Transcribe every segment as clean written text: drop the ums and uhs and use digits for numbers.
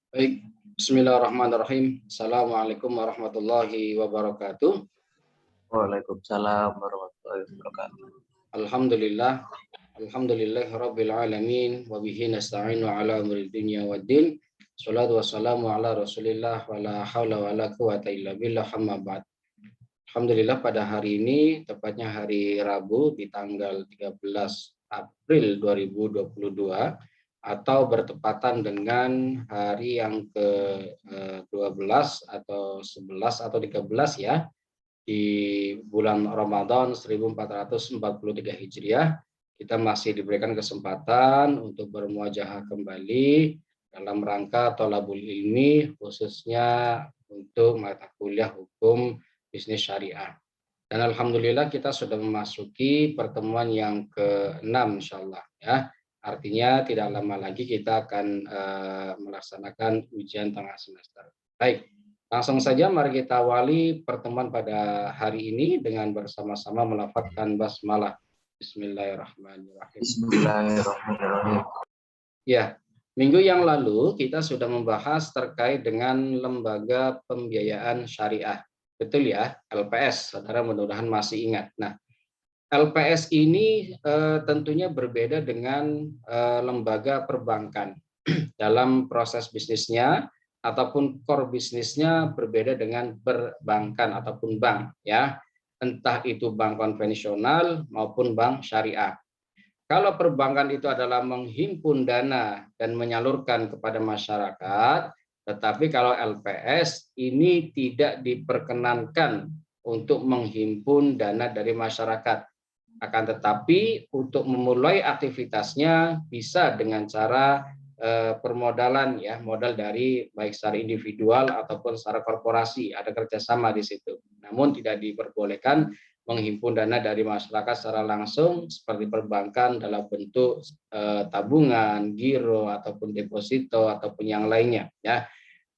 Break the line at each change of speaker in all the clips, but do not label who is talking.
Baik, Bismillahirrahmanirrahim. Assalamualaikum warahmatullahi wabarakatuh.
Waalaikumsalam warahmatullahi wabarakatuh.
Alhamdulillah, Alhamdulillahirabbil alamin wa bihi nasta'inu ala umuri dunya waddin. Shalatu wassalamu ala Rasulillah wa la haula wa la quwata illa billah amma ba'd. Alhamdulillah pada hari ini, tepatnya hari Rabu di tanggal 13 April 2022 atau bertepatan dengan hari yang ke-12 atau 11 atau 13 ya, di bulan Ramadan 1443 Hijriah, kita masih diberikan kesempatan untuk bermuajahah kembali dalam rangka thalabul ilmi, khususnya untuk mata kuliah hukum bisnis syariah. Dan alhamdulillah kita sudah memasuki pertemuan yang ke-6 insyaallah ya. Artinya tidak lama lagi kita akan melaksanakan ujian tengah semester. Baik, langsung saja mari kita awali pertemuan pada hari ini dengan bersama-sama melafadzkan basmalah. Bismillahirrahmanirrahim.
Bismillahirrahmanirrahim.
Ya, minggu yang lalu kita sudah membahas terkait dengan lembaga pembiayaan syariah. Betul ya, LPS. Saudara mudah-mudahan masih ingat. Nah, LPS ini tentunya berbeda dengan lembaga perbankan. Dalam proses bisnisnya ataupun core bisnisnya berbeda dengan perbankan ataupun bank ya. Entah itu bank konvensional maupun bank syariah. Kalau perbankan itu adalah menghimpun dana dan menyalurkan kepada masyarakat, tetapi kalau LPS ini tidak diperkenankan untuk menghimpun dana dari masyarakat. Akan tetapi untuk memulai aktivitasnya bisa dengan cara permodalan ya, modal dari baik secara individual ataupun secara korporasi, ada kerjasama di situ. Namun tidak diperbolehkan menghimpun dana dari masyarakat secara langsung seperti perbankan dalam bentuk tabungan, giro ataupun deposito ataupun yang lainnya ya.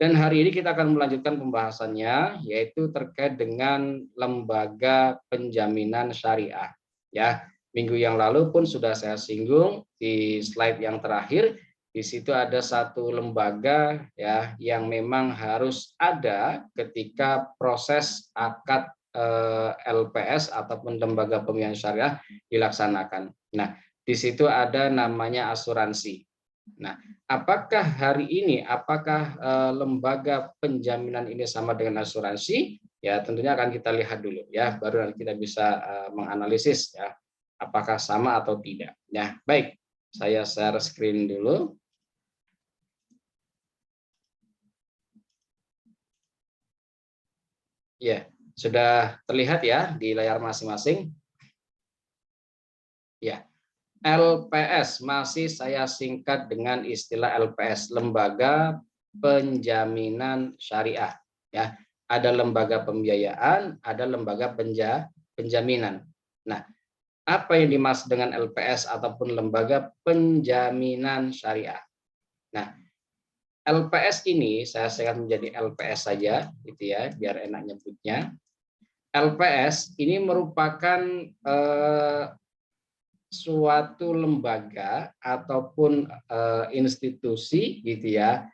Dan hari ini kita akan melanjutkan pembahasannya yaitu terkait dengan lembaga penjaminan syariah ya. Minggu yang lalu pun sudah saya singgung di slide yang terakhir. Di situ ada satu lembaga ya yang memang harus ada ketika proses akad LPS ataupun lembaga pembiayaan syariah dilaksanakan. Nah, di situ ada namanya asuransi. Nah, apakah hari ini lembaga penjaminan ini sama dengan asuransi? Ya, tentunya akan kita lihat dulu ya, baru nanti kita bisa menganalisis ya apakah sama atau tidak. Ya, baik. Saya share screen dulu. Ya, sudah terlihat ya di layar masing-masing? Ya, LPS masih saya singkat dengan istilah LPS, Lembaga Penjaminan Syariah. Ya, ada lembaga pembiayaan, ada lembaga penjaminan. Nah, apa yang dimaksud dengan LPS ataupun lembaga penjaminan syariah? Nah, LPS ini saya singkat menjadi LPS saja, gitu ya, biar enak nyebutnya. LPS ini merupakan suatu lembaga ataupun institusi, gitu ya,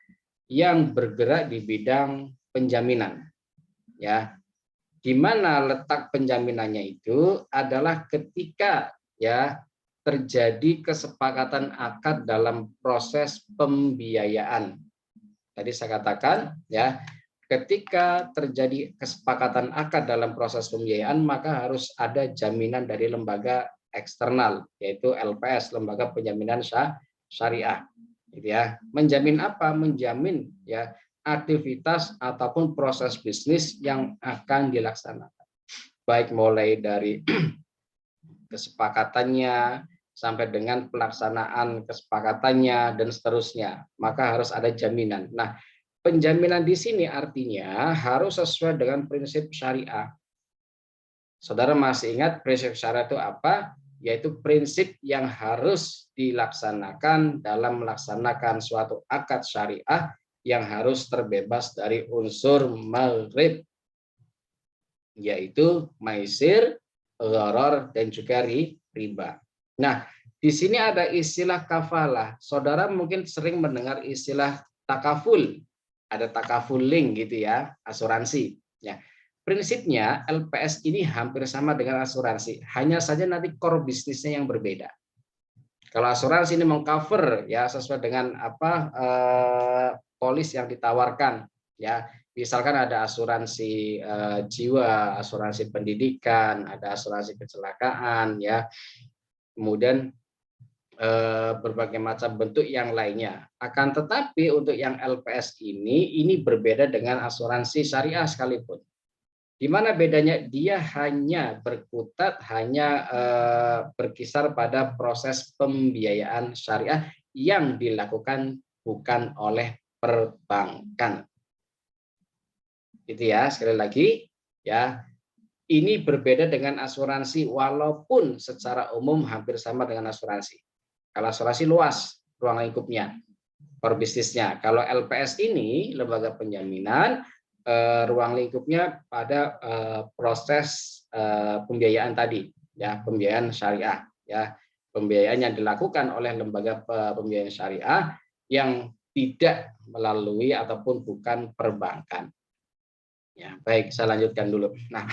yang bergerak di bidang penjaminan, ya. Di mana letak penjaminannya itu adalah ketika ya terjadi kesepakatan akad dalam proses pembiayaan. Tadi saya katakan ya, ketika terjadi kesepakatan akad dalam proses pembiayaan maka harus ada jaminan dari lembaga eksternal yaitu LPS, Lembaga Penjaminan Syariah. Gitu ya. Menjamin apa? Menjamin ya aktivitas ataupun proses bisnis yang akan dilaksanakan. Baik mulai dari kesepakatannya sampai dengan pelaksanaan kesepakatannya dan seterusnya, maka harus ada jaminan. Nah, penjaminan di sini artinya harus sesuai dengan prinsip syariah. Saudara masih ingat prinsip syariah itu apa? Yaitu prinsip yang harus dilaksanakan dalam melaksanakan suatu akad syariah yang harus terbebas dari unsur maghrib, yaitu maisir, gharar, dan juga riba. Nah, di sini ada istilah kafalah. Saudara mungkin sering mendengar istilah takaful, ada takafuling gitu ya, asuransi. Ya, prinsipnya LPS ini hampir sama dengan asuransi, hanya saja nanti core bisnisnya yang berbeda. Kalau asuransi ini mengcover ya sesuai dengan apa polis yang ditawarkan ya. Misalkan ada asuransi jiwa, asuransi pendidikan, ada asuransi kecelakaan ya. Kemudian berbagai macam bentuk yang lainnya. Akan tetapi untuk yang LPS ini berbeda dengan asuransi syariah sekalipun. Di mana bedanya? Dia hanya berkutat, hanya berkisar pada proses pembiayaan syariah yang dilakukan bukan oleh perbankan. Gitu ya, sekali lagi ya. Ini berbeda dengan asuransi walaupun secara umum hampir sama dengan asuransi. Kalau asuransi luas ruang lingkupnya, per bisnisnya. Kalau LPS ini lembaga penjaminan ruang lingkupnya pada proses pembiayaan tadi, ya pembiayaan syariah, ya pembiayaan yang dilakukan oleh lembaga pembiayaan syariah yang tidak melalui ataupun bukan perbankan. Ya, baik, saya lanjutkan dulu. Nah,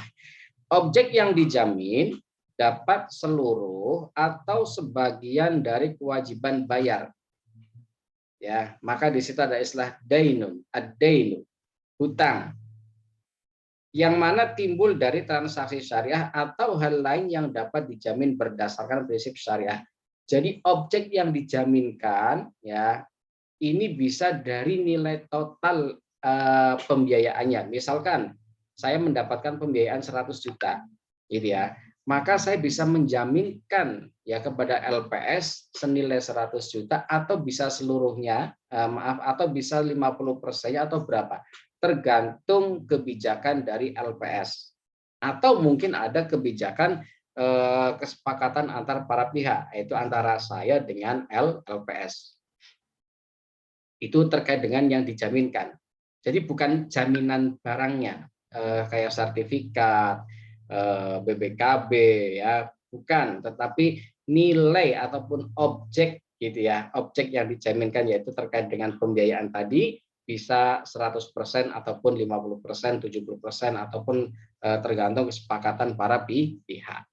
objek yang dijamin dapat seluruh atau sebagian dari kewajiban bayar. Ya, maka di situ ada istilah dainun, ad-dainu, hutang, yang mana timbul dari transaksi syariah atau hal lain yang dapat dijamin berdasarkan prinsip syariah. Jadi objek yang dijaminkan ya ini bisa dari nilai total pembiayaannya. Misalkan saya mendapatkan pembiayaan 100 juta, gitu ya. Maka saya bisa menjaminkan ya kepada LPS senilai 100 juta atau bisa seluruhnya, atau bisa 50%-nya atau berapa. Tergantung kebijakan dari LPS. Atau mungkin ada kebijakan kesepakatan antar para pihak, yaitu antara saya dengan LPS. Itu terkait dengan yang dijaminkan. Jadi bukan jaminan barangnya, kayak sertifikat, BBKB ya, bukan, tetapi nilai ataupun objek gitu ya, objek yang dijaminkan yaitu terkait dengan pembiayaan tadi bisa 100% ataupun 50%, 70% ataupun tergantung kesepakatan para pihak.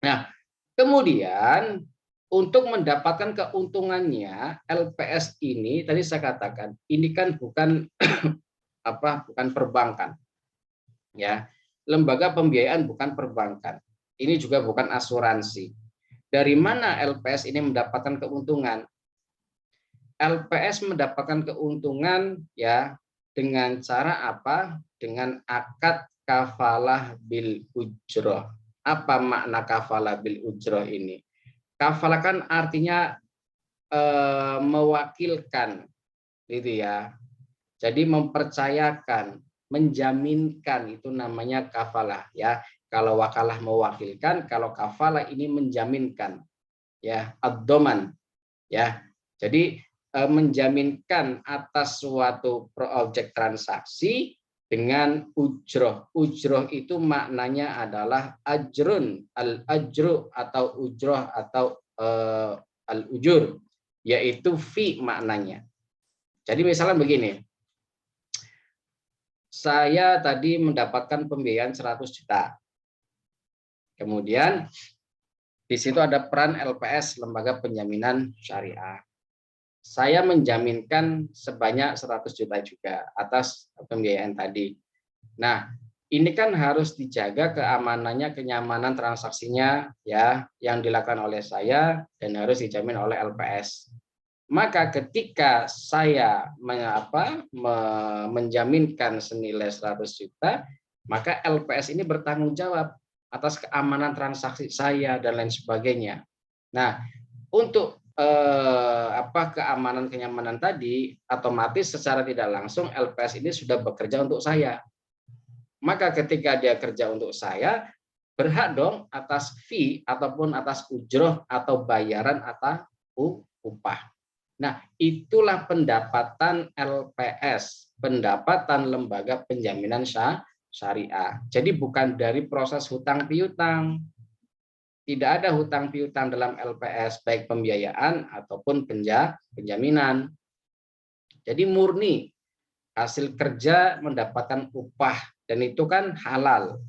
Nah, kemudian untuk mendapatkan keuntungannya LPS ini tadi saya katakan ini kan bukan bukan perbankan ya. Lembaga pembiayaan bukan perbankan. Ini juga bukan asuransi. Dari mana LPS ini mendapatkan keuntungan? LPS mendapatkan keuntungan ya dengan cara apa? Dengan akad kafalah bil ujroh. Apa makna kafalah bil ujroh ini? Kafalah kan artinya mewakilkan, gitu ya. Jadi mempercayakan, menjaminkan itu namanya kafalah ya. Kalau wakalah mewakilkan, kalau kafalah ini menjaminkan ya, ad-doman ya. Jadi menjaminkan atas suatu objek transaksi dengan ujroh. Ujroh itu maknanya adalah ajrun, al-ajru atau ujroh atau al-ujur, yaitu fi maknanya. Jadi misalnya begini, saya tadi mendapatkan pembiayaan 100 juta. Kemudian di situ ada peran LPS, lembaga penjaminan syariah. Saya menjaminkan sebanyak 100 juta juga atas pembiayaan tadi. Nah, ini kan harus dijaga keamanannya, kenyamanan transaksinya ya yang dilakukan oleh saya dan harus dijamin oleh LPS. Maka ketika saya menjaminkan senilai 100 juta, maka LPS ini bertanggung jawab atas keamanan transaksi saya dan lain sebagainya. Nah, untuk keamanan kenyamanan tadi, otomatis secara tidak langsung LPS ini sudah bekerja untuk saya. Maka ketika dia kerja untuk saya, berhak dong atas fee ataupun atas ujroh atau bayaran atas upah. Nah, itulah pendapatan LPS, pendapatan lembaga penjaminan syariah. Jadi bukan dari proses hutang piutang. Tidak ada hutang piutang dalam LPS, baik pembiayaan ataupun penjaminan. Jadi murni hasil kerja mendapatkan upah, dan itu kan halal,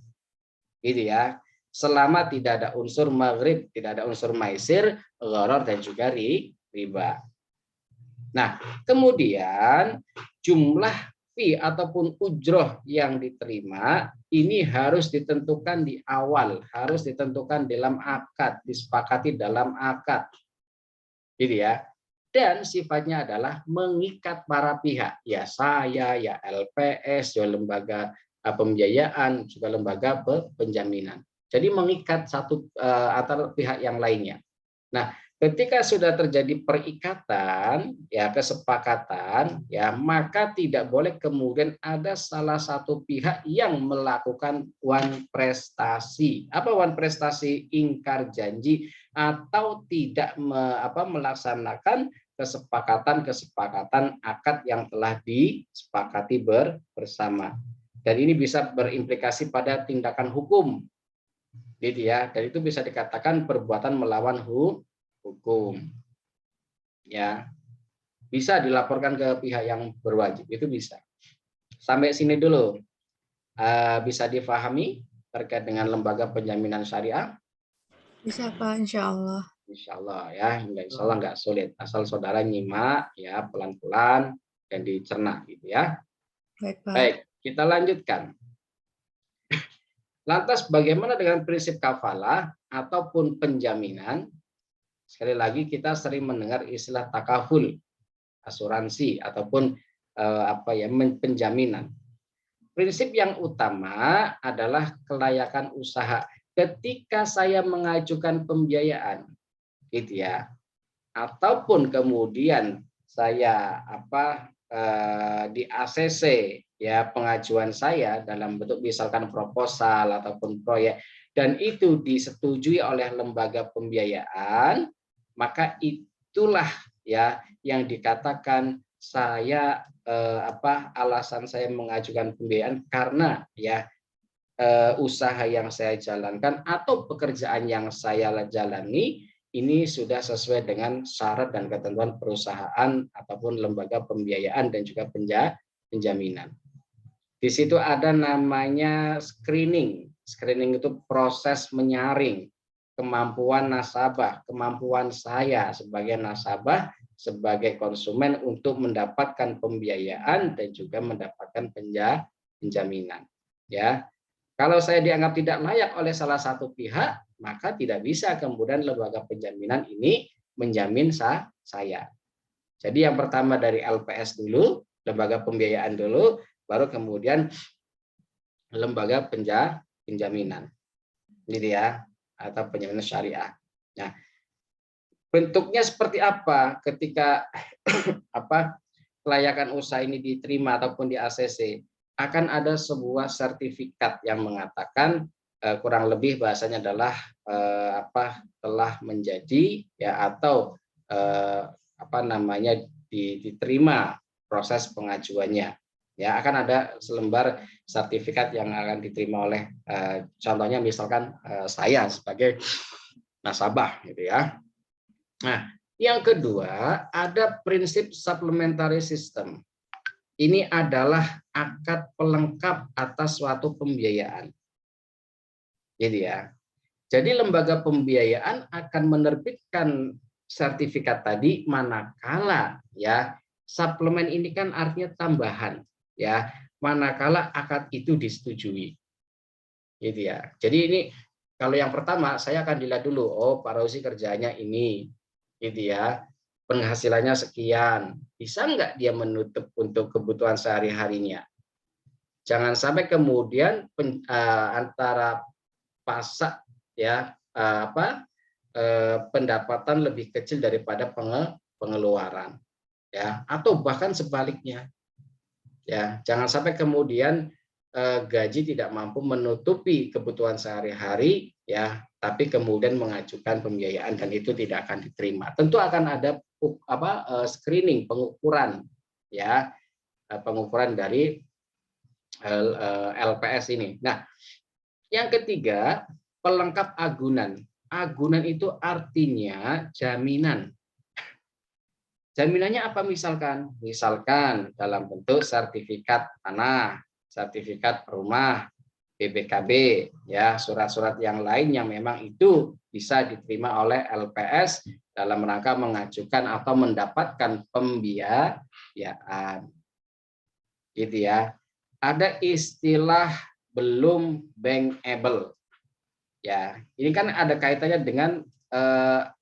gitu ya. Selama tidak ada unsur maghrib, tidak ada unsur maisir, gharar, dan juga riba. Nah, kemudian jumlah fee ataupun ujroh yang diterima ini harus ditentukan di awal, harus ditentukan dalam akad, disepakati dalam akad, gitu ya. Dan sifatnya adalah mengikat para pihak, ya saya, ya LPS, ya lembaga pembiayaan, juga lembaga penjaminan. Jadi mengikat satu antar pihak yang lainnya. Nah, ketika sudah terjadi perikatan, ya kesepakatan, ya maka tidak boleh kemudian ada salah satu pihak yang melakukan wan prestasi. Apa wan prestasi? Ingkar janji atau tidak melaksanakan kesepakatan akad yang telah disepakati bersama. Dan ini bisa berimplikasi pada tindakan hukum, gitu ya. Dan itu bisa dikatakan perbuatan melawan hukum. Ya, bisa dilaporkan ke pihak yang berwajib, itu bisa. Sampai sini dulu. Bisa difahami terkait dengan lembaga penjaminan syariah?
Bisa Pak, insya Allah.
Insya Allah ya, insya Allah nggak sulit. Asal saudara nyimak ya pelan-pelan dan dicerna gitu ya.
Baik Pak.
Baik, kita lanjutkan. Lantas bagaimana dengan prinsip kafalah ataupun penjaminan? Sekali lagi kita sering mendengar istilah takaful, asuransi ataupun penjaminan. Prinsip yang utama adalah kelayakan usaha. Ketika saya mengajukan pembiayaan, gitu ya, ataupun kemudian saya di ACC ya pengajuan saya dalam bentuk misalkan proposal ataupun proyek, dan itu disetujui oleh lembaga pembiayaan, maka itulah ya yang dikatakan saya alasan saya mengajukan pembiayaan karena ya usaha yang saya jalankan atau pekerjaan yang saya jalani ini sudah sesuai dengan syarat dan ketentuan perusahaan ataupun lembaga pembiayaan dan juga penjaminan. Di situ ada namanya screening. Screening itu proses menyaring kemampuan nasabah, kemampuan saya sebagai nasabah, sebagai konsumen untuk mendapatkan pembiayaan dan juga mendapatkan penjaminan. Ya, kalau saya dianggap tidak layak oleh salah satu pihak, maka tidak bisa kemudian lembaga penjaminan ini menjamin saya. Jadi yang pertama dari LPS dulu, lembaga pembiayaan dulu, baru kemudian lembaga penjaminan, gitu ya, atau penjaminan syariah. Nah, bentuknya seperti apa ketika kelayakan usaha ini diterima ataupun di ACC? Akan ada sebuah sertifikat yang mengatakan kurang lebih bahasanya adalah telah menjadi ya atau diterima proses pengajuannya. Ya, akan ada selembar sertifikat yang akan diterima oleh contohnya misalkan saya sebagai nasabah, gitu ya. Nah, yang kedua ada prinsip supplementary system. Ini adalah akad pelengkap atas suatu pembiayaan. Jadi ya. Jadi lembaga pembiayaan akan menerbitkan sertifikat tadi manakala ya suplemen ini kan artinya tambahan ya, manakala akad itu disetujui. Gitu ya. Jadi ini kalau yang pertama saya akan dilihat dulu, oh Pak Rosi kerjanya ini, gitu ya. Penghasilannya sekian, bisa nggak dia menutup untuk kebutuhan sehari-harinya? Jangan sampai kemudian antara pasak ya pendapatan lebih kecil daripada pengeluaran, ya, atau bahkan sebaliknya, ya. Jangan sampai kemudian gaji tidak mampu menutupi kebutuhan sehari-hari, ya, tapi kemudian mengajukan pembiayaan dan itu tidak akan diterima. Tentu akan ada screening, pengukuran, ya, pengukuran dari LPS ini. Nah, yang ketiga, pelengkap agunan. Agunan itu artinya jaminan. Jaminannya apa misalkan? Misalkan dalam bentuk sertifikat tanah, sertifikat rumah, BPKB, ya surat-surat yang lain yang memang itu bisa diterima oleh LPS dalam rangka mengajukan atau mendapatkan pembiayaan, gitu ya. Ada istilah belum bankable, ya. Ini kan ada kaitannya dengan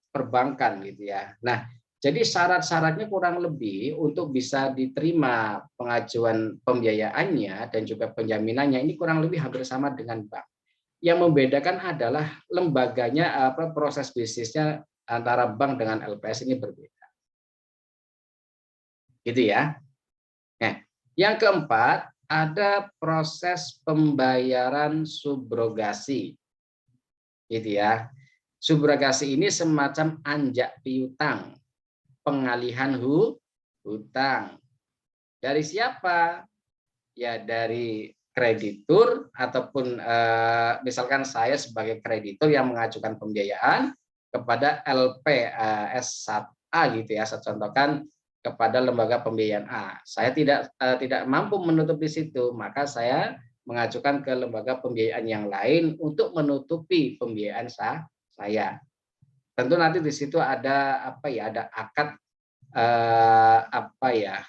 perbankan, gitu ya. Nah, jadi syarat-syaratnya kurang lebih untuk bisa diterima pengajuan pembiayaannya dan juga penjaminannya ini kurang lebih hampir sama dengan bank. Yang membedakan adalah lembaganya, proses bisnisnya antara bank dengan LPS ini berbeda. Gitu ya. Nah, yang keempat ada proses pembayaran subrogasi. Gitu ya. Subrogasi ini semacam anjak piutang, pengalihan hutang. Dari siapa? Ya dari kreditur ataupun misalkan saya sebagai kreditur yang mengajukan pembiayaan kepada LPS1A gitu ya, saya contohkan kepada lembaga pembiayaan A. Saya tidak mampu menutup di situ, maka saya mengajukan ke lembaga pembiayaan yang lain untuk menutupi pembiayaan saya. Tentu nanti di situ ada ada akad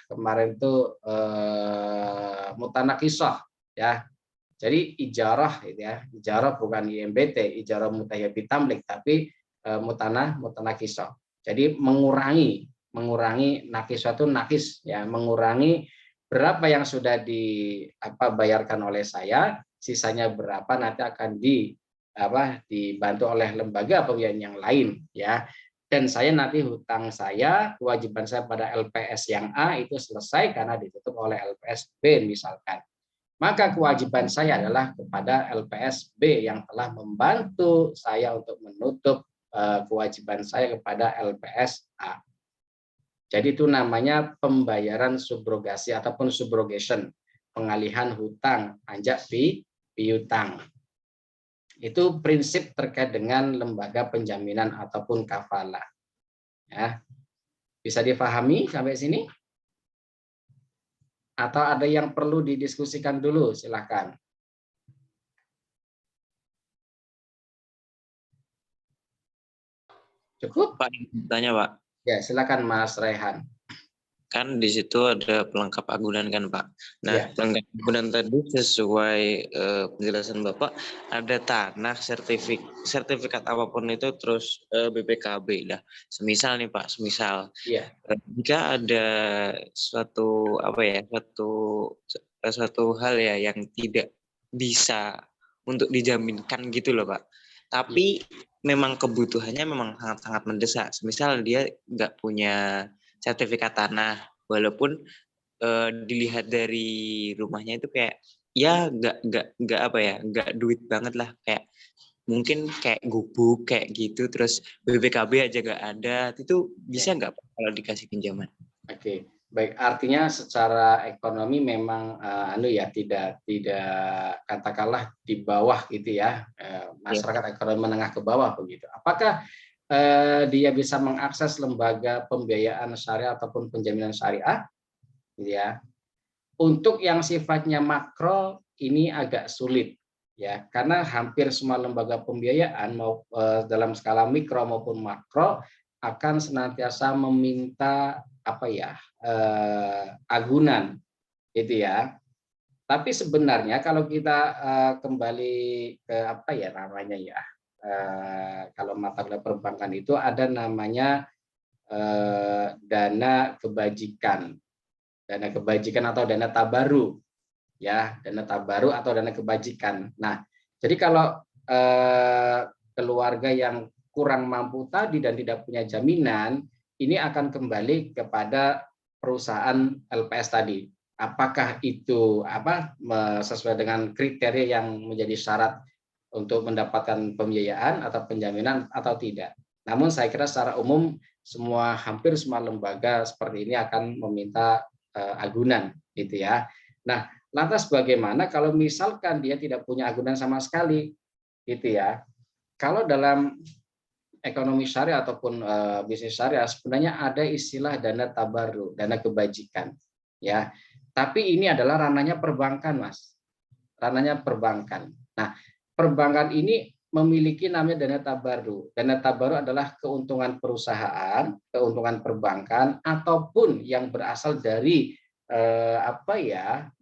kemarin tuh mutanakisoh ya. Jadi ijarah gitu ya. Ijarah bukan IMBT, ijarah mutayabi tamlik tapi mutanakisoh. Jadi mengurangi nakisoh itu nakis ya, mengurangi berapa yang sudah bayarkan oleh saya, sisanya berapa nanti akan dibantu oleh lembaga pembiayaan yang lain ya. Dan saya nanti hutang saya, kewajiban saya pada LPS yang A itu selesai karena ditutup oleh LPS B misalkan. Maka kewajiban saya adalah kepada LPS B yang telah membantu saya untuk menutup kewajiban saya kepada LPS A. Jadi itu namanya pembayaran subrogasi ataupun subrogation, pengalihan hutang, anjak piutang. Itu prinsip terkait dengan lembaga penjaminan ataupun kafalah. Ya. Bisa dipahami sampai sini? Atau ada yang perlu didiskusikan dulu? Silakan. Cukup?
Pak, tanya Pak.
Ya, silakan Mas Rehan.
Kan di situ ada pelengkap agunan kan Pak. Nah,
Ya.
pelengkap agunan tadi sesuai penjelasan Bapak ada tanah, sertifikat apapun itu terus BPKB lah. Semisal nih Pak,
Ya.
Jika ada suatu suatu hal ya yang tidak bisa untuk dijaminkan gitu loh Pak. Tapi memang kebutuhannya memang sangat-sangat mendesak. Semisal dia nggak punya sertifikat tanah, walaupun dilihat dari rumahnya itu kayak ya nggak duit banget lah, kayak mungkin kayak gubuk kayak gitu, terus BPKB aja nggak ada, itu bisa nggak Pak kalau dikasih pinjaman?
Oke, baik. Artinya secara ekonomi memang tidak katakanlah di bawah gitu ya, masyarakat ekonomi menengah ke bawah begitu. Apakah dia bisa mengakses lembaga pembiayaan syariah ataupun penjaminan syariah? Gitu ya. Untuk yang sifatnya makro ini agak sulit ya, karena hampir semua lembaga pembiayaan mau dalam skala mikro maupun makro akan senantiasa meminta agunan gitu ya. Tapi sebenarnya kalau kita kembali ke kalau mata kuliah perbankan itu ada namanya dana kebajikan. Dana kebajikan atau dana tabaru. Ya, dana tabaru atau dana kebajikan. Nah, jadi kalau keluarga yang kurang mampu tadi dan tidak punya jaminan, ini akan kembali kepada perusahaan LPS tadi. Apakah itu sesuai dengan kriteria yang menjadi syarat untuk mendapatkan pembiayaan atau penjaminan atau tidak. Namun saya kira secara umum hampir semua lembaga seperti ini akan meminta agunan gitu ya. Nah, lantas bagaimana kalau misalkan dia tidak punya agunan sama sekali gitu ya. Kalau dalam ekonomi syariah ataupun bisnis syariah sebenarnya ada istilah dana tabarruk, dana kebajikan, ya. Tapi ini adalah ranahnya perbankan, Mas. Ranahnya perbankan. Nah, perbankan ini memiliki namanya dana tabarruk. Dana tabarruk adalah keuntungan perusahaan, keuntungan perbankan ataupun yang berasal dari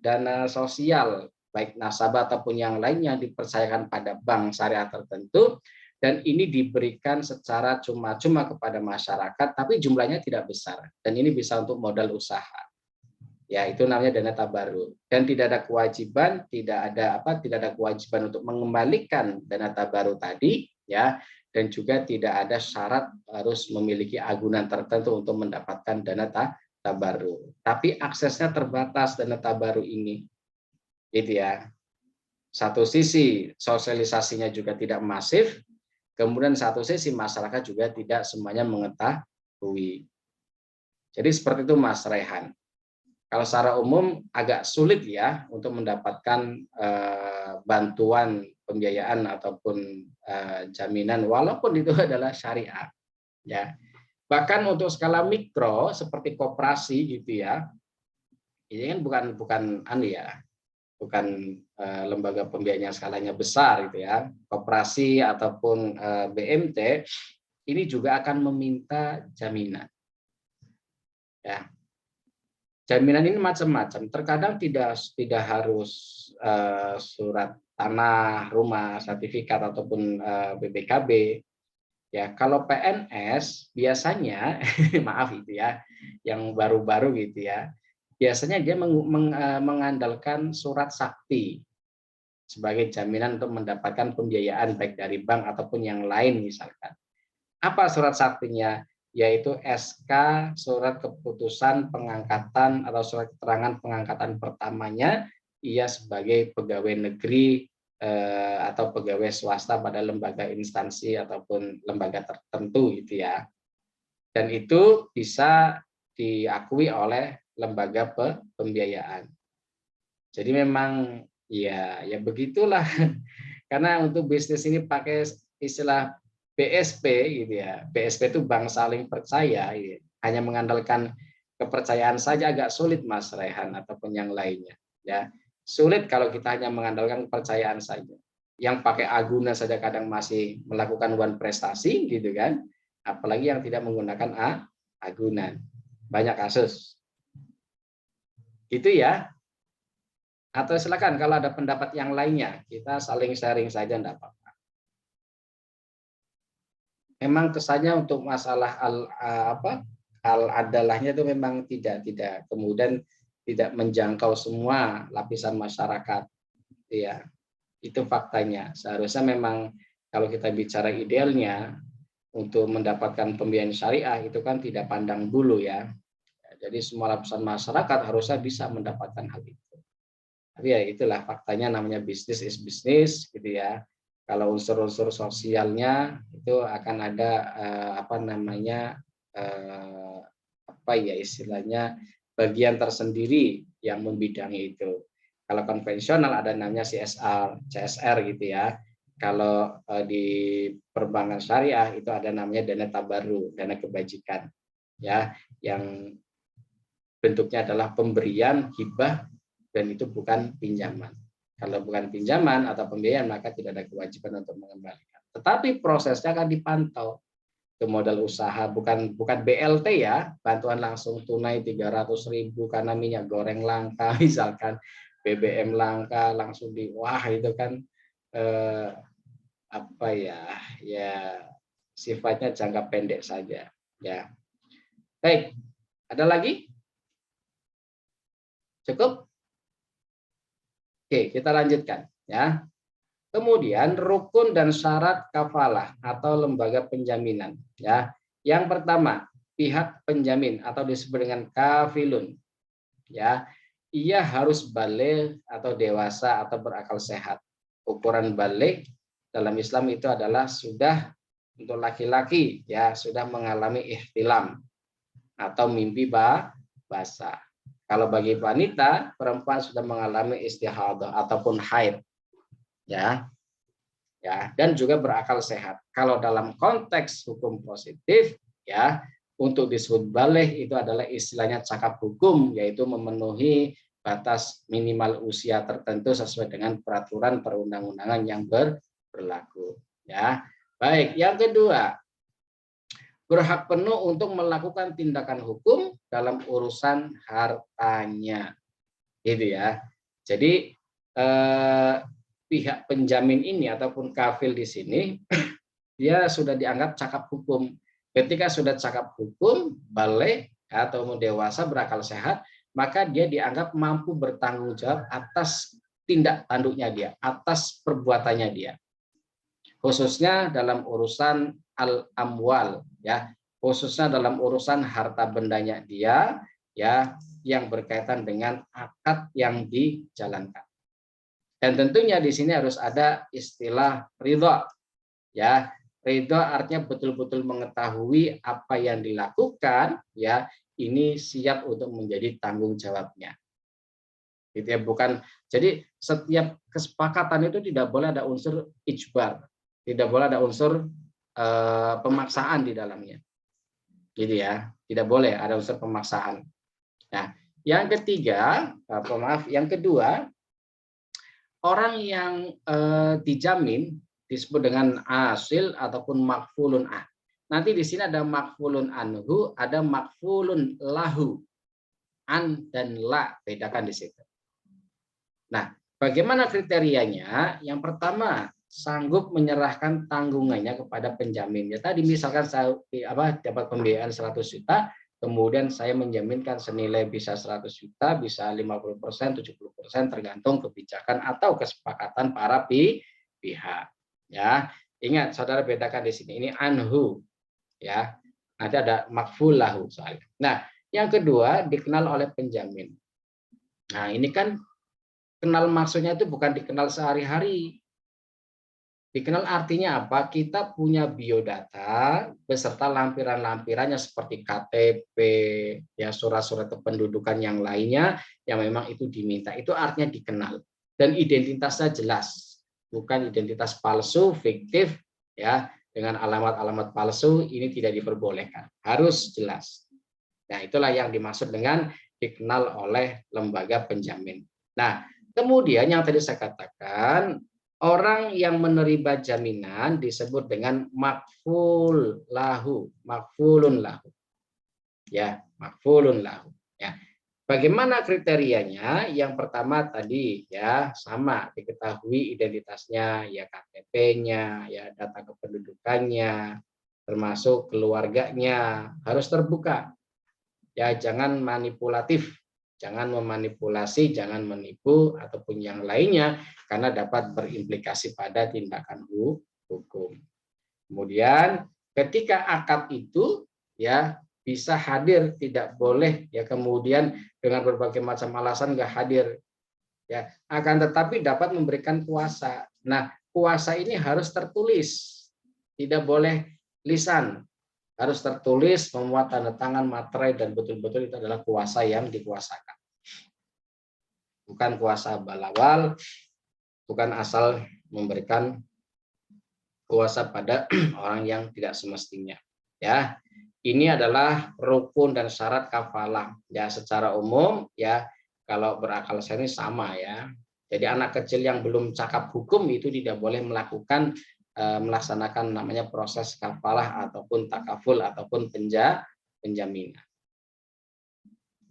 dana sosial baik nasabah ataupun yang lainnya dipercayakan pada bank syariah tertentu, dan ini diberikan secara cuma-cuma kepada masyarakat, tapi jumlahnya tidak besar, dan ini bisa untuk modal usaha. Ya, itu namanya dana tabarruk. Dan tidak ada kewajiban, tidak ada kewajiban untuk mengembalikan dana tabarruk tadi, ya, dan juga tidak ada syarat harus memiliki agunan tertentu untuk mendapatkan dana tabarruk. Tapi aksesnya terbatas dana tabarruk ini, gitu ya. Satu sisi sosialisasinya juga tidak masif. Kemudian satu sisi masyarakat juga tidak semuanya mengetahui. Jadi seperti itu Mas Rehan. Kalau secara umum agak sulit ya untuk mendapatkan bantuan pembiayaan ataupun jaminan walaupun itu adalah syariah. Ya. Bahkan untuk skala mikro seperti koperasi gitu ya. Ini kan bukan lembaga pembiayaan yang skalanya besar gitu ya, koperasi ataupun BMT ini juga akan meminta jaminan. Ya, jaminan ini macam-macam. Terkadang tidak harus surat tanah, rumah, sertifikat ataupun BPKB. Ya, kalau PNS biasanya maaf itu ya, yang baru-baru gitu ya. Biasanya dia mengandalkan surat sakti sebagai jaminan untuk mendapatkan pembiayaan baik dari bank ataupun yang lain misalkan. Apa surat saktinya? Yaitu SK, surat keputusan pengangkatan atau surat keterangan pengangkatan pertamanya ia sebagai pegawai negeri atau pegawai swasta pada lembaga instansi ataupun lembaga tertentu gitu ya. Dan itu bisa diakui oleh lembaga pembiayaan. Jadi memang ya begitulah. Karena untuk bisnis ini pakai istilah BSP gitu ya. BSP itu bank saling percaya, gitu. Hanya mengandalkan kepercayaan saja agak sulit Mas Rehan ataupun yang lainnya ya. Sulit kalau kita hanya mengandalkan kepercayaan saja. Yang pakai agunan saja kadang masih melakukan one prestasi gitu kan. Apalagi yang tidak menggunakan agunan. Banyak kasus. Itu ya. Atau silakan kalau ada pendapat yang lainnya, kita saling sharing saja enggak apa-apa. Memang kesannya untuk masalah al-adalahnya itu memang tidak kemudian tidak menjangkau semua lapisan masyarakat. Ya. Itu faktanya. Seharusnya memang kalau kita bicara idealnya untuk mendapatkan pembiayaan syariah itu kan tidak pandang bulu ya. Jadi semua lapisan masyarakat harusnya bisa mendapatkan hal itu. Tapi ya itulah faktanya, namanya bisnis is bisnis gitu ya. Kalau unsur-unsur sosialnya itu akan ada istilahnya bagian tersendiri yang membidangi itu. Kalau konvensional ada namanya CSR, CSR gitu ya. Kalau di perbankan syariah itu ada namanya dana tabarruk, dana kebajikan ya, yang bentuknya adalah pemberian hibah dan itu bukan pinjaman. Kalau bukan pinjaman atau pembiayaan maka tidak ada kewajiban untuk mengembalikan. Tetapi prosesnya akan dipantau. Itu modal usaha, bukan BLT ya, bantuan langsung tunai 300.000 karena minyak goreng langka misalkan, BBM langka langsung itu kan sifatnya jangka pendek saja ya. Baik, ada lagi? Cukup? Oke, kita lanjutkan ya. Kemudian rukun dan syarat kafalah atau lembaga penjaminan ya. Yang pertama, pihak penjamin atau disebut dengan kafilun ya. Ia harus baligh atau dewasa atau berakal sehat. Ukuran baligh dalam Islam itu adalah sudah untuk laki-laki ya, sudah mengalami ihtilam atau mimpi basah. Kalau bagi wanita, perempuan sudah mengalami istihadah ataupun haid. Ya. ya, dan juga berakal sehat. Kalau dalam konteks hukum positif, ya, untuk disebut baligh itu adalah istilahnya cakap hukum, yaitu memenuhi batas minimal usia tertentu sesuai dengan peraturan perundang-undangan yang berlaku. Ya, baik. Yang kedua, berhak penuh untuk melakukan tindakan hukum dalam urusan hartanya, gitu ya. Jadi pihak penjamin ini ataupun kafil di sini dia sudah dianggap cakap hukum. Ketika sudah cakap hukum, baligh atau dewasa berakal sehat, maka dia dianggap mampu bertanggung jawab atas tindak tanduknya dia, atas perbuatannya dia. Khususnya dalam urusan al-amwal, ya, khususnya dalam urusan harta bendanya dia, ya, yang berkaitan dengan akad yang dijalankan. Dan tentunya di sini harus ada istilah ridha, ya. Ridha artinya betul-betul mengetahui apa yang dilakukan, ya, ini siap untuk menjadi tanggung jawabnya. Gitu ya, bukan. Jadi setiap kesepakatan itu tidak boleh ada unsur ijbar, tidak boleh ada unsur pemaksaan di dalamnya. Gitu ya, tidak boleh ada unsur pemaksaan. Nah, yang ketiga, yang kedua, orang yang dijamin disebut dengan asil ataupun makfulun an. Nanti di sini ada makfulun anhu, ada makfulun lahu. An dan la, bedakan di situ. Nah, bagaimana kriterianya? Yang pertama, sanggup menyerahkan tanggungannya kepada penjamin. Ya, tadi misalkan saya dapat pembiayaan 100 juta, kemudian saya menjaminkan senilai bisa 100 juta, bisa 50%, 70%, tergantung kebijakan atau kesepakatan para pihak. Ya, ingat saudara bedakan di sini. Ini anhu, ya. Nanti ada makful lahu soalnya. Nah, yang kedua dikenal oleh penjamin. Nah, ini kan kenal maksudnya itu bukan dikenal sehari-hari. Dikenal artinya apa? Kita punya biodata beserta lampiran-lampirannya seperti KTP, ya, surat-surat kependudukan yang lainnya yang memang itu diminta. Itu artinya dikenal dan identitasnya jelas, bukan identitas palsu, fiktif, ya, dengan alamat-alamat palsu. Ini tidak diperbolehkan, harus jelas. Nah, itulah yang dimaksud dengan dikenal oleh lembaga penjamin. Nah, kemudian yang tadi saya katakan, orang yang menerima jaminan disebut dengan makful lahu, makfulun lahu. Ya, makfulun lahu. Ya. Bagaimana kriterianya? Yang pertama tadi, ya, sama, diketahui identitasnya, ya, KTP-nya, ya, data kependudukannya, termasuk keluarganya, harus terbuka. Ya, jangan manipulatif, jangan memanipulasi, jangan menipu ataupun yang lainnya karena dapat berimplikasi pada tindakan hukum. Kemudian ketika akad itu, ya, bisa hadir, tidak boleh, ya, kemudian dengan berbagai macam alasan nggak hadir, ya, akan tetapi dapat memberikan kuasa. Nah, kuasa ini harus tertulis, tidak boleh lisan, harus tertulis, memuat tanda tangan, materai, dan betul-betul itu adalah kuasa yang dikuasakan. Bukan kuasa balawal, bukan asal memberikan kuasa pada orang yang tidak semestinya. Ya, ini adalah rukun dan syarat kafalah. Ya, secara umum, ya, kalau berakal sehat ini sama, ya. Jadi anak kecil yang belum cakap hukum itu tidak boleh melakukan melaksanakan namanya proses kafalah ataupun takaful ataupun penjaminan.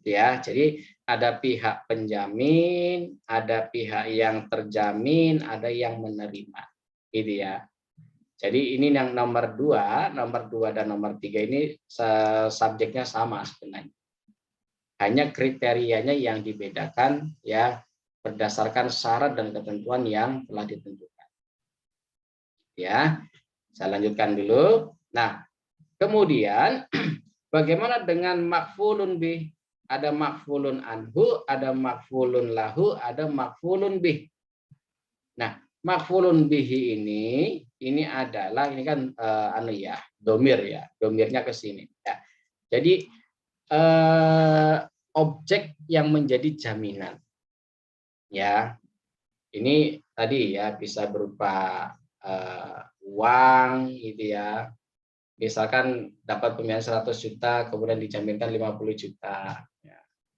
Ya, jadi ada pihak penjamin, ada pihak yang terjamin, ada yang menerima. Gitu ya. Jadi ini yang nomor 2 dan nomor 3 ini subjeknya sama sebenarnya. Hanya kriterianya yang dibedakan, ya, berdasarkan syarat dan ketentuan yang telah ditentukan. Ya, saya lanjutkan dulu. Nah, kemudian bagaimana dengan makfulun bih? Ada makfulun anhu, ada makfulun lahu, ada makfulun bih. Nah, makfulun bihi ini adalah, ini kan domir, ya, domirnya ke sini. Ya. Jadi objek yang menjadi jaminan. Ya, ini tadi, ya, bisa berupa uang gitu ya. Misalkan dapat pembiayaan 100 juta, kemudian dijaminkan 50 juta.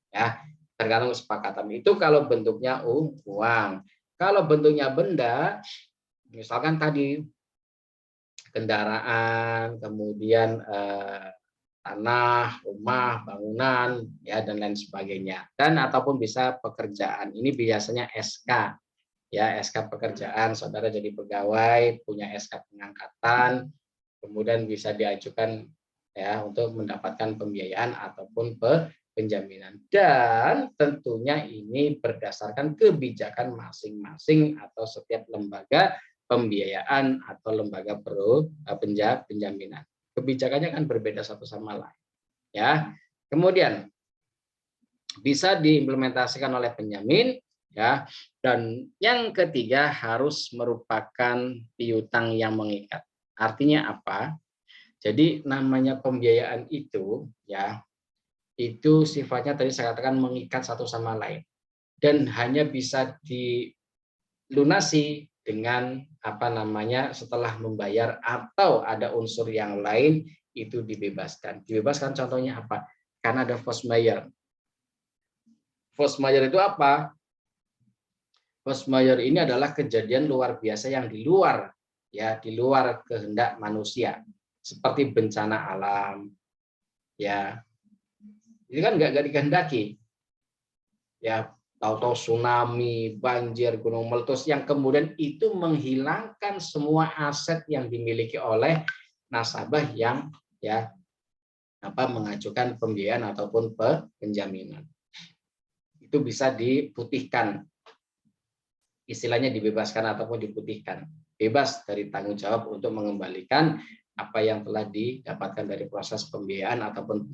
Ya, tergantung kesepakatan. Itu kalau bentuknya uang. Kalau bentuknya benda, misalkan tadi kendaraan, kemudian tanah, rumah, bangunan, ya dan lain sebagainya. Dan ataupun bisa pekerjaan. Ini biasanya SK, ya SK pekerjaan. Saudara jadi pegawai, punya SK pengangkatan, kemudian bisa diajukan ya untuk mendapatkan pembiayaan ataupun penjaminan. Dan tentunya ini berdasarkan kebijakan masing-masing atau setiap lembaga pembiayaan atau lembaga penjaminan. Kebijakannya kan berbeda satu sama lain. Ya. Kemudian bisa diimplementasikan oleh penjamin, ya. Dan yang ketiga harus merupakan piutang yang mengikat. Artinya apa? Jadi namanya pembiayaan itu, ya, itu sifatnya tadi saya katakan mengikat satu sama lain dan hanya bisa dilunasi dengan apa namanya setelah membayar atau ada unsur yang lain itu dibebaskan. Dibebaskan contohnya apa? Karena ada force majeure. Force majeure itu apa? Force majeure ini adalah kejadian luar biasa yang di luar, ya, di luar kehendak manusia, seperti bencana alam, ya. Ini kan nggak dikehendaki, ya, tahu-tahu tsunami, banjir, gunung meletus yang kemudian itu menghilangkan semua aset yang dimiliki oleh nasabah yang ya mengajukan pembiayaan ataupun penjaminan. Itu bisa diputihkan, istilahnya dibebaskan ataupun diputihkan, bebas dari tanggung jawab untuk mengembalikan apa yang telah didapatkan dari proses pembiayaan ataupun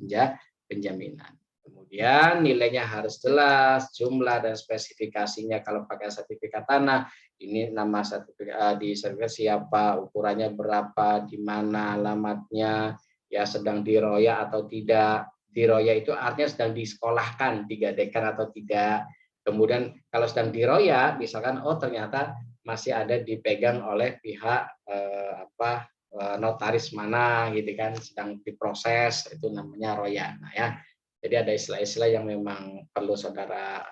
penjaminan. Kemudian nilainya harus jelas, jumlah dan spesifikasinya. Kalau pakai sertifikat tanah, ini nama sertifikat di sertifikat siapa, ukurannya berapa, di mana alamatnya, ya sedang diroya atau tidak. Diroya itu artinya sedang disekolahkan, digadekan atau tidak. Kemudian kalau sedang diroya, misalkan oh ternyata masih ada dipegang oleh pihak notaris mana gitu kan, sedang diproses, itu namanya roya. Nah ya, jadi ada istilah-istilah yang memang perlu saudara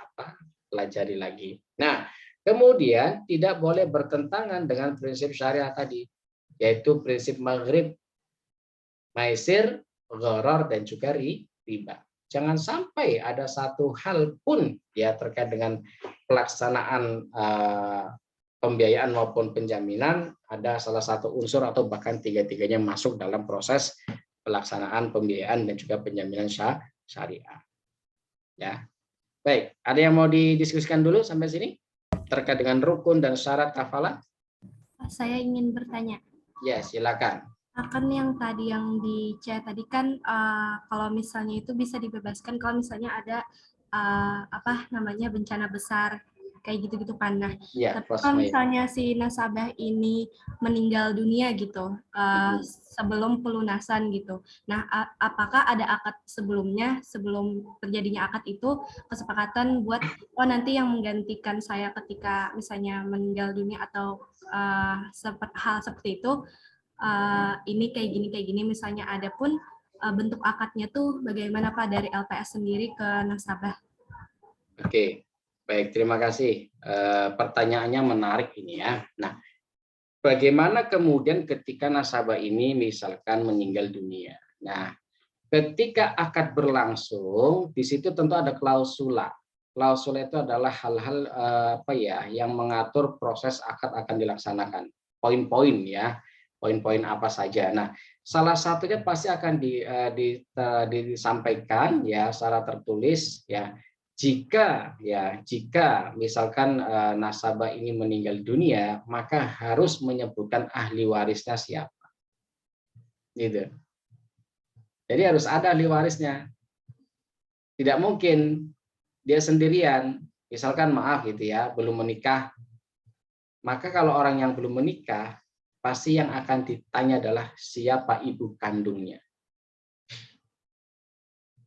pelajari lagi. Nah, kemudian tidak boleh bertentangan dengan prinsip syariah tadi, yaitu prinsip maghrib, maisir, gharar dan juga riba. Jangan sampai ada satu hal pun ya terkait dengan pelaksanaan pembiayaan maupun penjaminan ada salah satu unsur atau bahkan tiga-tiganya masuk dalam proses pelaksanaan pembiayaan dan juga penjaminan syariah. Ya. Baik, ada yang mau didiskusikan dulu sampai sini terkait dengan rukun dan syarat kafalah?
Saya ingin bertanya.
Ya, silakan.
Akan yang tadi yang di chat tadi kan kalau misalnya itu bisa dibebaskan kalau misalnya ada bencana besar kayak gitu-gitu kan. Nah,
ya,
tapi kalau misalnya si nasabah ini meninggal dunia gitu sebelum pelunasan gitu. Nah, apakah ada akad sebelumnya sebelum terjadinya akad itu kesepakatan buat nanti yang menggantikan saya ketika misalnya meninggal dunia atau hal seperti itu ini kayak gini misalnya ada pun bentuk akadnya tuh bagaimana Pak dari LPS sendiri ke nasabah?
Oke. Baik, terima kasih. Pertanyaannya menarik ini ya. Nah, bagaimana kemudian ketika nasabah ini misalkan meninggal dunia? Nah, ketika akad berlangsung, di situ tentu ada klausula. Klausula itu adalah hal-hal yang mengatur proses akad akan dilaksanakan. Poin-poin ya, poin-poin apa saja. Nah, salah satunya pasti akan disampaikan ya secara tertulis ya. Jika misalkan nasabah ini meninggal dunia, maka harus menyebutkan ahli warisnya siapa. Gitu. Jadi harus ada ahli warisnya. Tidak mungkin dia sendirian. Misalkan maaf gitu ya, belum menikah. Maka kalau orang yang belum menikah, pasti yang akan ditanya adalah siapa ibu kandungnya.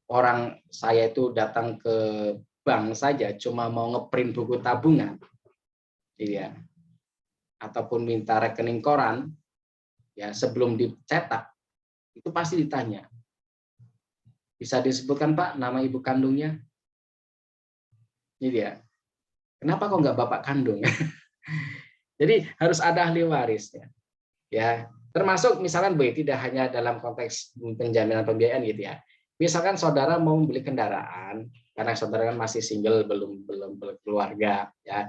Orang saya itu datang ke bank saja cuma mau ngeprint buku tabungan, ya. ataupun minta rekening koran, ya sebelum dicetak, itu pasti ditanya. Bisa disebutkan Pak nama ibu kandungnya? Ini dia. Kenapa kok nggak bapak kandung? Jadi harus ada ahli warisnya. Ya, termasuk misalkan tidak hanya dalam konteks penjaminan pembiayaan gitu ya. Misalkan saudara mau membeli kendaraan karena saudara kan masih single, belum berkeluarga, ya.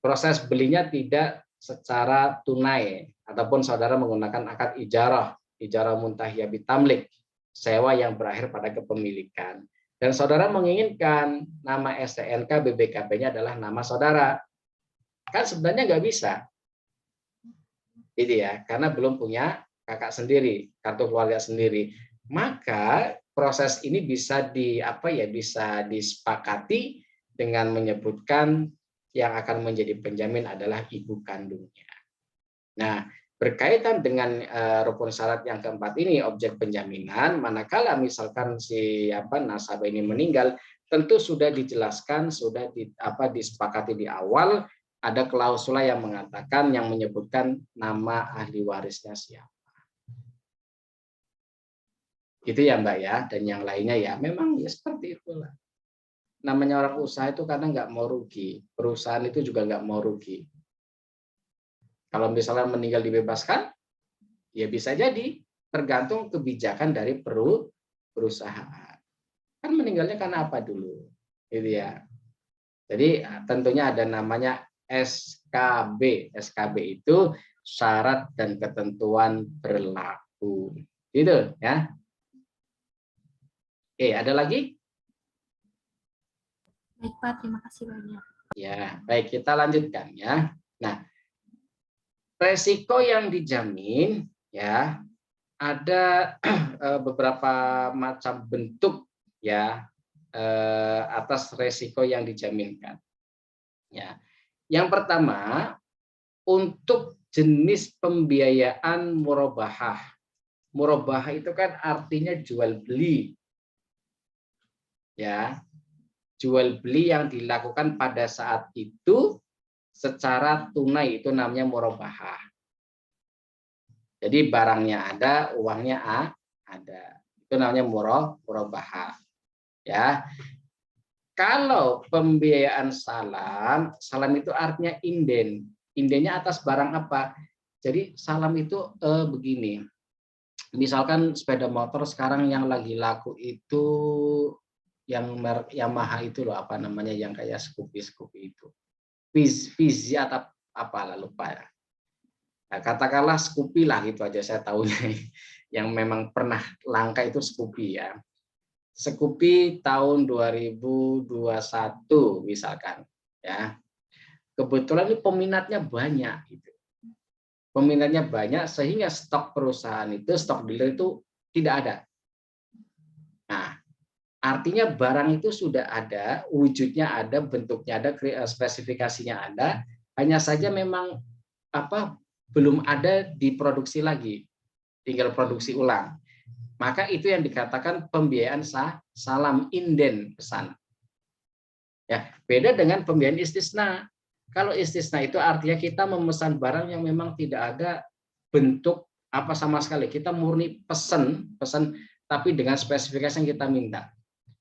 Proses belinya tidak secara tunai ataupun saudara menggunakan akad ijarah muntahiyah bitamlik, sewa yang berakhir pada kepemilikan. Dan saudara menginginkan nama STNK BPKB-nya adalah nama saudara. Kan sebenarnya nggak bisa. Jadi ya, karena belum punya kakak sendiri, kartu keluarga sendiri. Maka proses ini bisa bisa disepakati dengan menyebutkan yang akan menjadi penjamin adalah ibu kandungnya. Nah, berkaitan dengan rukun syarat yang keempat ini, objek penjaminan, manakala misalkan si nasabah ini meninggal, tentu sudah dijelaskan, sudah disepakati di awal, ada klausula yang mengatakan, yang menyebutkan nama ahli warisnya siapa. Itu ya Mbak ya, dan yang lainnya ya memang ya seperti itulah. Namanya orang usaha itu karena nggak mau rugi, perusahaan itu juga nggak mau rugi. Kalau misalnya meninggal dibebaskan, ya bisa jadi tergantung kebijakan dari perusahaan. Kan meninggalnya karena apa dulu, gitu ya. Jadi tentunya ada namanya SKB. SKB itu syarat dan ketentuan berlaku, gitu ya. Oke, ada lagi?
Baik Pak, terima kasih banyak.
Ya, baik, kita lanjutkan ya. Nah, resiko yang dijamin ya ada beberapa macam bentuk ya atas resiko yang dijaminkan. Ya, yang pertama untuk jenis pembiayaan murabahah. Murabahah itu kan artinya jual beli, ya, jual beli yang dilakukan pada saat itu secara tunai, itu namanya murabahah. Jadi barangnya ada, uangnya ada. Itu namanya murabahah. Ya. Kalau pembiayaan salam, salam itu artinya inden. Indennya atas barang apa? Jadi salam itu begini. Misalkan sepeda motor sekarang yang lagi laku itu yang merek Yamaha itu loh, apa namanya, yang kayak Scoopy itu. Vizi atau apalah lupa ya. Nah, katakanlah Scoopy lah gitu aja saya tahunya. Yang memang pernah langka itu Scoopy ya. Scoopy tahun 2021 misalkan ya. Kebetulan ini peminatnya banyak gitu. Peminatnya banyak sehingga stok perusahaan itu, stok dealer itu tidak ada. Nah, artinya barang itu sudah ada, wujudnya ada, bentuknya ada, spesifikasinya ada, hanya saja memang belum ada diproduksi lagi, tinggal produksi ulang. Maka itu yang dikatakan pembiayaan salam inden pesan. Ya, beda dengan pembiayaan istisna. Kalau istisna itu artinya kita memesan barang yang memang tidak ada bentuk apa sama sekali. Kita murni pesan tapi dengan spesifikasi yang kita minta.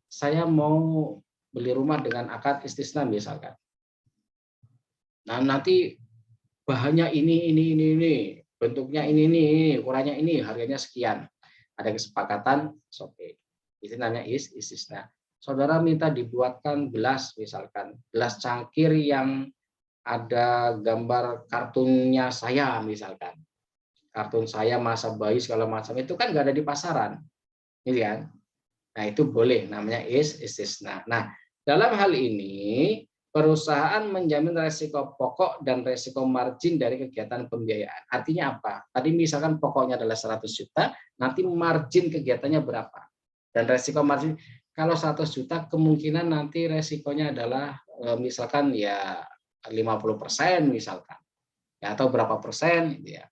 Saya mau beli rumah dengan akad istisna misalkan. Nah, nanti bahannya ini, bentuknya ini, ukurannya ini, harganya sekian. Ada kesepakatan, oke. Itu namanya istisna. Saudara minta dibuatkan gelas misalkan, gelas cangkir yang ada gambar kartunnya saya misalkan. Kartun saya masa bayi segala macam itu kan nggak ada di pasaran. Ini kan. Nah, itu boleh, namanya istisna. Nah, dalam hal ini perusahaan menjamin resiko pokok dan resiko margin dari kegiatan pembiayaan. Artinya apa? Tadi misalkan pokoknya adalah 100 juta, nanti margin kegiatannya berapa? Dan resiko margin, kalau 100 juta kemungkinan nanti resikonya adalah misalkan ya 50% misalkan. Ya, atau berapa persen gitu ya.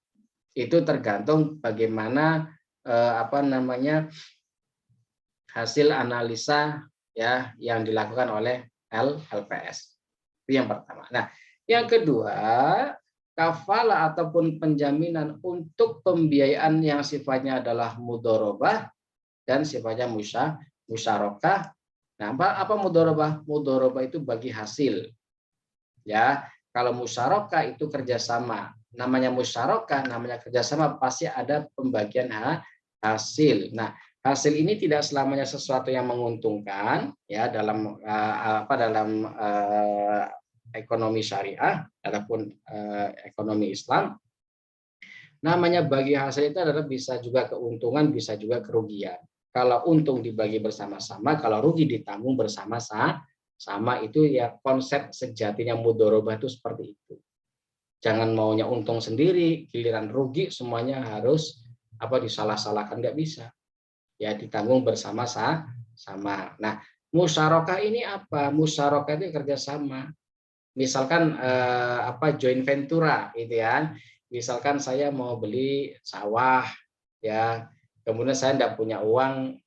Itu tergantung bagaimana hasil analisa ya yang dilakukan oleh LPS. Itu yang pertama. Nah, yang kedua, kafalah ataupun penjaminan untuk pembiayaan yang sifatnya adalah mudharabah dan sifatnya musyarakah. Nah, apa mudharabah? Mudharabah itu bagi hasil. Ya, kalau musyarakah itu kerjasama. Namanya musyarakah, namanya kerjasama, pasti ada pembagian hasil. Nah, hasil ini tidak selamanya sesuatu yang menguntungkan ya dalam ekonomi syariah ataupun ekonomi Islam. Namanya bagi hasil itu adalah bisa juga keuntungan, bisa juga kerugian. Kalau untung dibagi bersama-sama, kalau rugi ditanggung bersama-sama, itu ya konsep sejatinya mudharabah itu seperti itu. Jangan maunya untung sendiri, giliran rugi semuanya harus disalah-salahkan, nggak bisa. Ya ditanggung bersama-sama. Nah, musyarakah ini apa? Musyarakah itu kerjasama. Misalkan joint ventura gitu ya. Misalkan saya mau beli sawah ya, kemudian saya tidak punya uang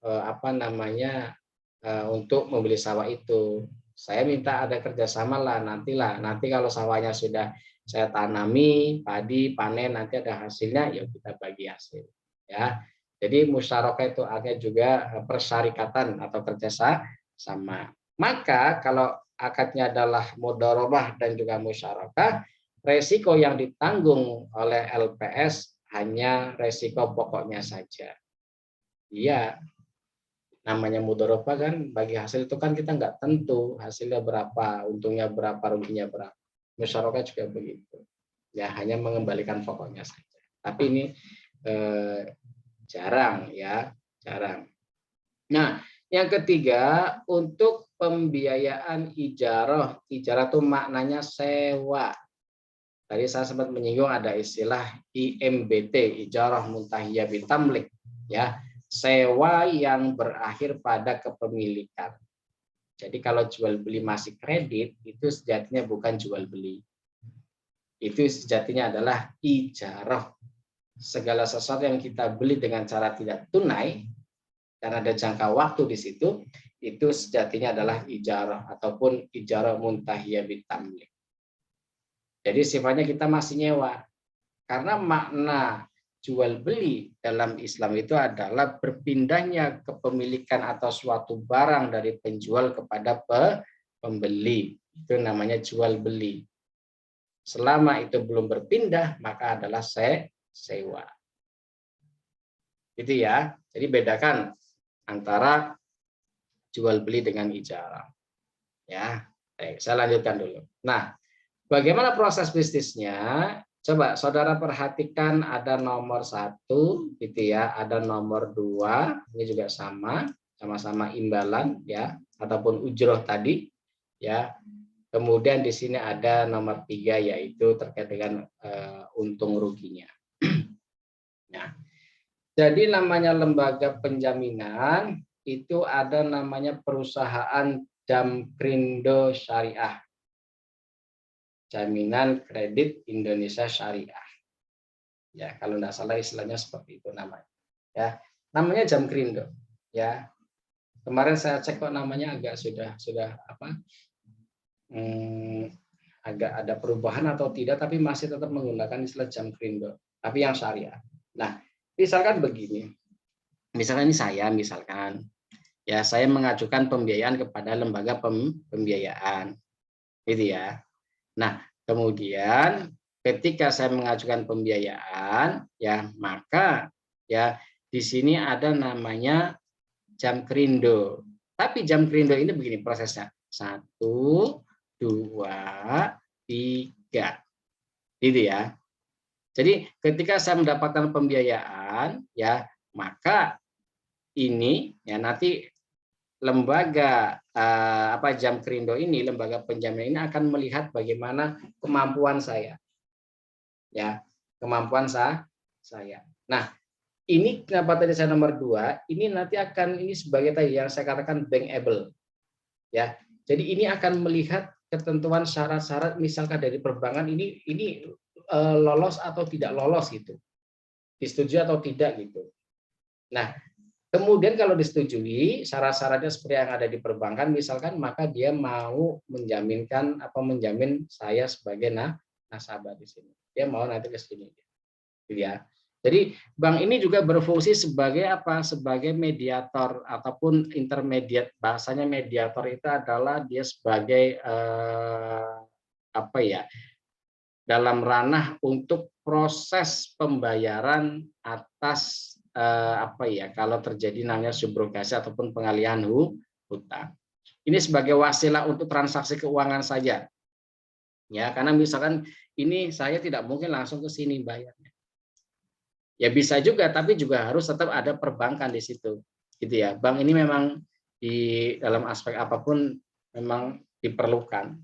untuk membeli sawah itu. Saya minta ada kerjasama lah, nanti kalau sawahnya sudah saya tanami, padi, panen, nanti ada hasilnya, ya kita bagi hasil. Ya, jadi musyarakah itu artinya juga persyarikatan atau kerjasama. Maka kalau akadnya adalah mudharabah dan juga musyarakah, resiko yang ditanggung oleh LPS hanya resiko pokoknya saja. Iya, namanya mudharabah kan bagi hasil itu kan kita nggak tentu hasilnya berapa, untungnya berapa, ruginya berapa. Musyarakah juga begitu. Ya hanya mengembalikan pokoknya saja. Tapi ini jarang ya, jarang. Nah, yang ketiga untuk pembiayaan ijarah. Ijarah itu maknanya sewa. Tadi saya sempat menyinggung ada istilah IMBT, ijarah muntahiyah bitamlik, ya, sewa yang berakhir pada kepemilikan. Jadi kalau jual beli masih kredit, itu sejatinya bukan jual beli. Itu sejatinya adalah ijarah. Segala sesuatu yang kita beli dengan cara tidak tunai, dan ada jangka waktu di situ, itu sejatinya adalah ijarah ataupun ijarah muntahiyah bitamlik. Jadi sifatnya kita masih nyewa. Karena makna jual beli dalam Islam itu adalah berpindahnya kepemilikan atau suatu barang dari penjual kepada pembeli. Itu namanya jual beli. Selama itu belum berpindah, maka adalah sewa. Gitu ya. Jadi bedakan antara jual beli dengan ijarah. Ya, baik, saya lanjutkan dulu. Nah, bagaimana proses bisnisnya? Coba saudara perhatikan ada nomor 1, gitu ya, ada nomor 2, ini juga sama-sama imbalan ya, ataupun ujroh tadi ya. Kemudian di sini ada nomor 3 yaitu terkait dengan untung ruginya. Nah, jadi namanya lembaga penjaminan itu ada namanya perusahaan Jamkrindo Syariah. Jaminan Kredit Indonesia Syariah. Ya, kalau tidak salah istilahnya seperti itu namanya. Ya, namanya Jamkrindo. Ya, kemarin saya cek kok namanya agak sudah agak ada perubahan atau tidak, tapi masih tetap menggunakan istilah Jamkrindo, tapi yang syariah. Nah, misalkan begini, misalkan ini saya, ya saya mengajukan pembiayaan kepada lembaga pembiayaan, gitu ya. Nah, kemudian ketika saya mengajukan pembiayaan, ya maka ya di sini ada namanya Jamkrindo. Tapi Jamkrindo ini begini prosesnya: 1, 2, 3, gitu ya. Jadi ketika saya mendapatkan pembiayaan, ya maka ini ya nanti lembaga Jamkrindo ini, lembaga penjamin ini akan melihat bagaimana kemampuan saya, ya kemampuan saya. Nah, ini kenapa tadi saya nomor 2? Ini nanti akan ini sebagai tadi yang saya katakan bankable, ya. Jadi ini akan melihat ketentuan syarat-syarat, misalkan dari perbankan ini lolos atau tidak lolos gitu, disetujui atau tidak gitu. Nah, kemudian kalau disetujui syarat-syaratnya seperti yang ada di perbankan misalkan, maka dia mau menjamin saya sebagai nasabah di sini. dia mau nanti ke sini. Gitu ya. Jadi bank ini juga berfungsi sebagai apa? Sebagai mediator ataupun intermediate. Bahasanya mediator itu adalah dia sebagai apa ya? Dalam ranah untuk proses pembayaran atas apa ya? Kalau terjadi namanya subrogasi ataupun pengalihan hutang. Ini sebagai wasilah untuk transaksi keuangan saja. Ya, karena misalkan ini saya tidak mungkin langsung ke sini bayarnya. Ya bisa juga, tapi juga harus tetap ada perbankan di situ, gitu ya. Bank ini memang di dalam aspek apapun memang diperlukan.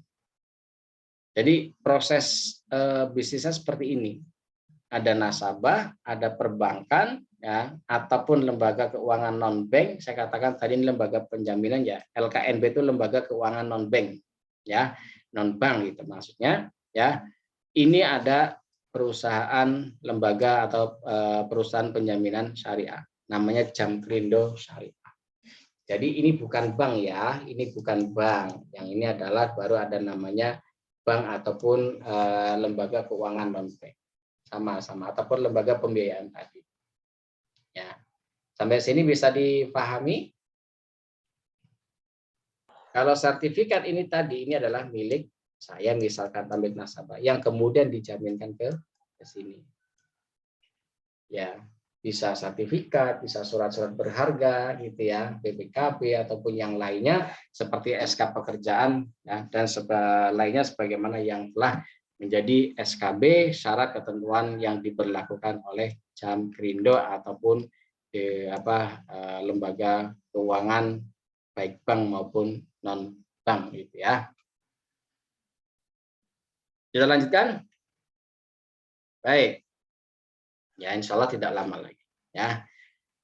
Jadi proses bisnisnya seperti ini. Ada nasabah, ada perbankan, ya, ataupun lembaga keuangan non bank. Saya katakan tadi ini lembaga penjaminan ya. LKNB itu lembaga keuangan non bank, ya, non bank gitu maksudnya. Ya, ini ada perusahaan lembaga atau perusahaan penjaminan syariah, namanya Jamkrindo Syariah. Jadi ini bukan bank ya, ini bukan bank. Yang ini adalah baru ada namanya bank ataupun lembaga keuangan non bank, sama-sama ataupun lembaga pembiayaan tadi. Ya, sampai sini bisa dipahami. Kalau sertifikat ini tadi ini adalah milik saya misalkan tambahan nasabah yang kemudian dijaminkan ke sini. Ya, bisa sertifikat, bisa surat-surat berharga gitu ya, BPKB ataupun yang lainnya seperti SK pekerjaan ya, dan lainnya sebagaimana yang telah menjadi SKB syarat ketentuan yang diberlakukan oleh Jamkrindo ataupun lembaga keuangan baik bank maupun non bank gitu ya. Kita lanjutkan. Baik. Ya, insya Allah tidak lama lagi. Ya,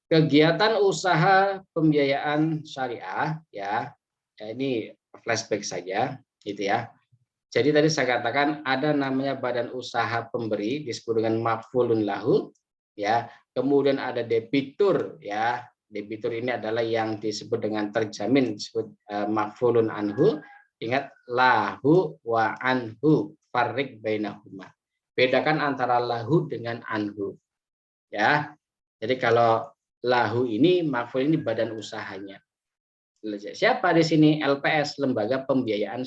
kegiatan usaha pembiayaan syariah, ya, ini flashback saja, gitu ya. Jadi tadi saya katakan ada namanya badan usaha pemberi disebut dengan maf'ulun lahu, ya. Kemudian ada debitur, ya. Debitur ini adalah yang disebut dengan terjamin, disebut maf'ulun anhu. Ingat lahu wa anhu, farriq bainahuma. Bedakan antara lahu dengan anhu. Ya. Jadi kalau lahu ini maf'ul ini badan usahanya. Siapa di sini? LPS, lembaga pembiayaan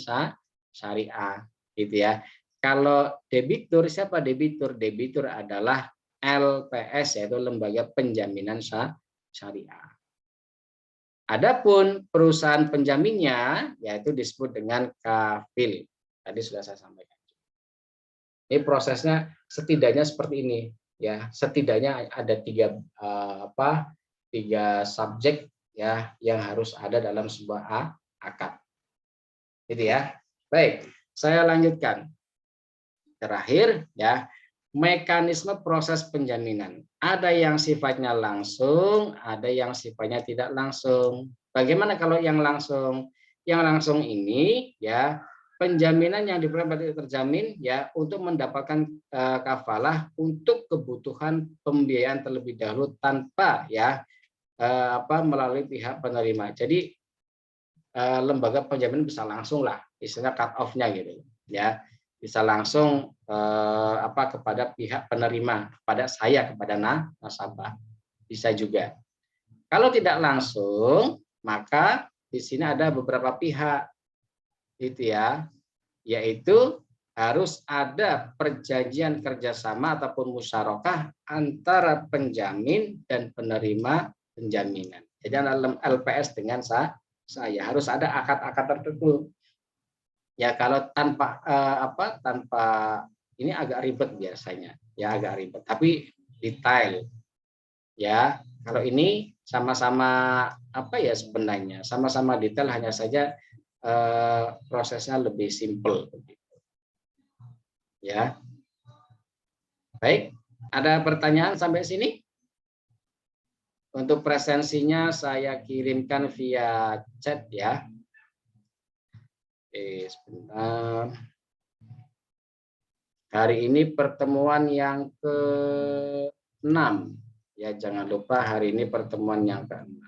syariah, gitu ya. Kalau debitur, siapa debitur? Debitur adalah LPS, yaitu lembaga penjaminan syariah. Adapun perusahaan penjaminnya yaitu disebut dengan kafil. Tadi sudah saya sampaikan. Ini prosesnya setidaknya seperti ini, ya. Setidaknya ada tiga subjek ya yang harus ada dalam sebuah akad. Gitu ya. Baik, saya lanjutkan. Terakhir ya, mekanisme proses penjaminan. Ada yang sifatnya langsung, ada yang sifatnya tidak langsung. Bagaimana kalau yang langsung? Yang langsung ini ya penjaminan yang diberikan pada terjamin ya untuk mendapatkan kafalah untuk kebutuhan pembiayaan terlebih dahulu tanpa ya melalui pihak penerima. Jadi lembaga penjamin bisa langsung lah, istilahnya cut off-nya gitu ya, bisa langsung kepada pihak penerima, kepada saya, kepada nasabah, bisa juga. Kalau tidak langsung, maka di sini ada beberapa pihak, gitu ya, yaitu harus ada perjanjian kerjasama ataupun musyarakah antara penjamin dan penerima penjaminan. Jadi LPS dengan saya harus ada akad-akad tertentu. Ya kalau tanpa tanpa ini agak ribet biasanya, ya agak ribet. Tapi detail, ya kalau ini sama-sama sebenarnya sama-sama detail, hanya saja prosesnya lebih simpel. Ya, baik. Ada pertanyaan sampai sini? Untuk presensinya saya kirimkan via chat ya. Oke, sebentar. Hari ini pertemuan yang ke-6. Ya, jangan lupa hari ini pertemuan yang ke-6.